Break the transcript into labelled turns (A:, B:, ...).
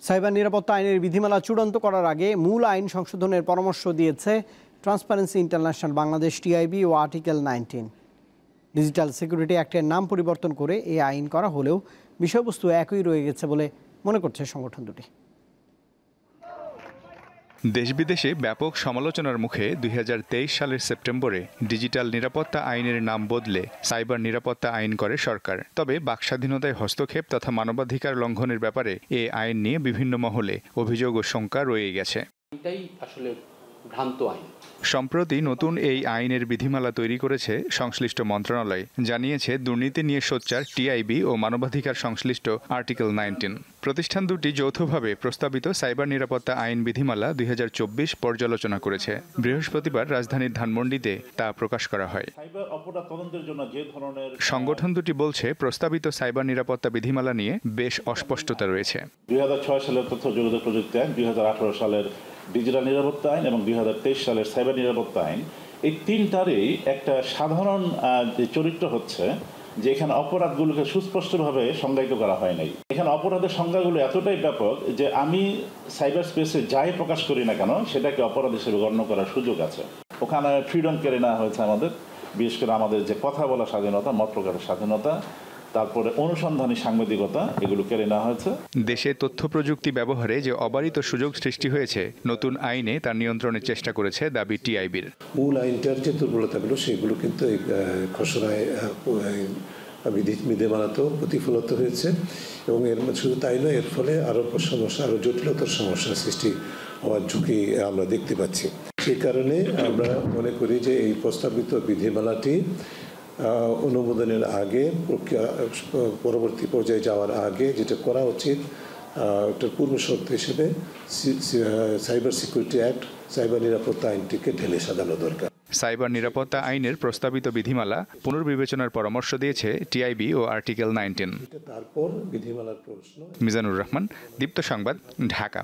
A: Cyber নিরাপত্তা আইনের বিধিমালা চূড়ান্ত করার আগে মূল আইন সংশোধনের পরামর্শ দিয়েছে ট্রান্সপারেন্সি ইন্টারন্যাশনাল বাংলাদেশ টিআইবি ও আর্টিকেল 19। ডিজিটাল সিকিউরিটি অ্যাক্টের নাম পরিবর্তন করে এই আইন করা হলেও বিষয়বস্তু একই রয়ে গেছে বলে মনে করছে সংগঠন দুটি।
B: দেশ বিদেশে ব্যাপক সমালোচনার মুখে ২০২৩ সালের সেপ্টেম্বরে ডিজিটাল নিরাপত্তা আইনের নাম বদলে সাইবার নিরাপত্তা আইন করে সরকার। তবে বাকস্বাধীনতায় হস্তক্ষেপ তথা মানবাধিকার লঙ্ঘনের ব্যাপারে এ আইন নিয়ে বিভিন্ন মহলে অভিযোগ ও শঙ্কা রয়ে গেছে।
C: এটাই আসলে ভ্রান্ত আইন।
B: সম্প্রতি নতুন এই আইনের বিধিমালা তৈরি করেছে সংশ্লিষ্ট মন্ত্রণালয়, জানিয়েছে দুর্নীতি নিয়ে সোচ্চার টিআইবি ও মানবাধিকার সংশ্লিষ্ট আর্টিকেল 19। প্রতিষ্ঠান দুটি যৌথভাবে প্রস্তাবিত সাইবার নিরাপত্তা আইন বিধিমালা ২০২৪ পর্যালোচনা করেছে। বৃহস্পতিবার রাজধানীর ধানমন্ডিতে তা প্রকাশ করা হয়। সংগঠন দুটি বলছে প্রস্তাবিত সাইবার নিরাপত্তা বিধিমালা নিয়ে বেশ অস্পষ্টতা রয়েছে।
D: ২০০৬ সালের তথ্য যোগাযোগ প্রযুক্তি আইন, ২০১৮ সালের ডিজিটাল নিরাপত্তা আইন এবং ২০২৩ সালের সাইবার নিরাপত্তা আইন, এই তিনটারই একটা সাধারণ চরিত্র হচ্ছে যে এখানে অপরাধগুলোকে সুস্পষ্টভাবে সংজ্ঞায়িত করা হয় নাই। এখানে অপরাধের সংজ্ঞাগুলো এতটাই ব্যাপক যে আমি সাইবার স্পেসে যাই প্রকাশ করি না কেন সেটাকে অপরাধ হিসেবে গণ্য করার সুযোগ আছে। ওখানে ফ্রিডম কেড়ে নেওয়া হয়েছে আমাদের, বিশেষ করে আমাদের যে কথা বলার স্বাধীনতা, মত প্রকাশের স্বাধীনতা, তারপরে অনুসন্ধানী সাংবাদিকতা, এগুলো কেড়ে নেওয়া হয়েছে।
B: দেশে তথ্য প্রযুক্তি ব্যবহারে যে অবারিত সুযোগ সৃষ্টি হয়েছে নতুন আইনে তার নিয়ন্ত্রণের চেষ্টা করেছে দাবি টিআইবির।
E: মূল আইনটার যে দুর্বলতাগুলো সেগুলো কিন্তু এই খসড়ায় বিধিমালাতেও প্রতিফলিত হয়েছে এবং এর শুধু তাই নয়, এর ফলে আরও সমস্যা, আরও জটিলতার সমস্যার সৃষ্টি হওয়ার ঝুঁকি আমরা দেখতে পাচ্ছি। সেই কারণে আমরা মনে করি যে এই প্রস্তাবিত বিধিমালাটি অনুমোদনের আগে, পরবর্তী পর্যায়ে যাওয়ার আগে যেটা করা উচিত, একটা পূর্ব শর্ত হিসেবে সাইবার সিকিউরিটি অ্যাক্ট, সাইবার নিরাপত্তা আইনটিকে ঢেলে সাজানো দরকার।
B: সাইবার নিরাপত্তা আইনের প্রস্তাবিত বিধিমালা পুনর্বিবেচনার পরামর্শ দিয়েছে টিআইবি ও আর্টিকেল 19।
E: তারপর বিধিমালার প্রশ্ন।
B: মিজানুর রহমান, দীপ্ত সংবাদ, ঢাকা।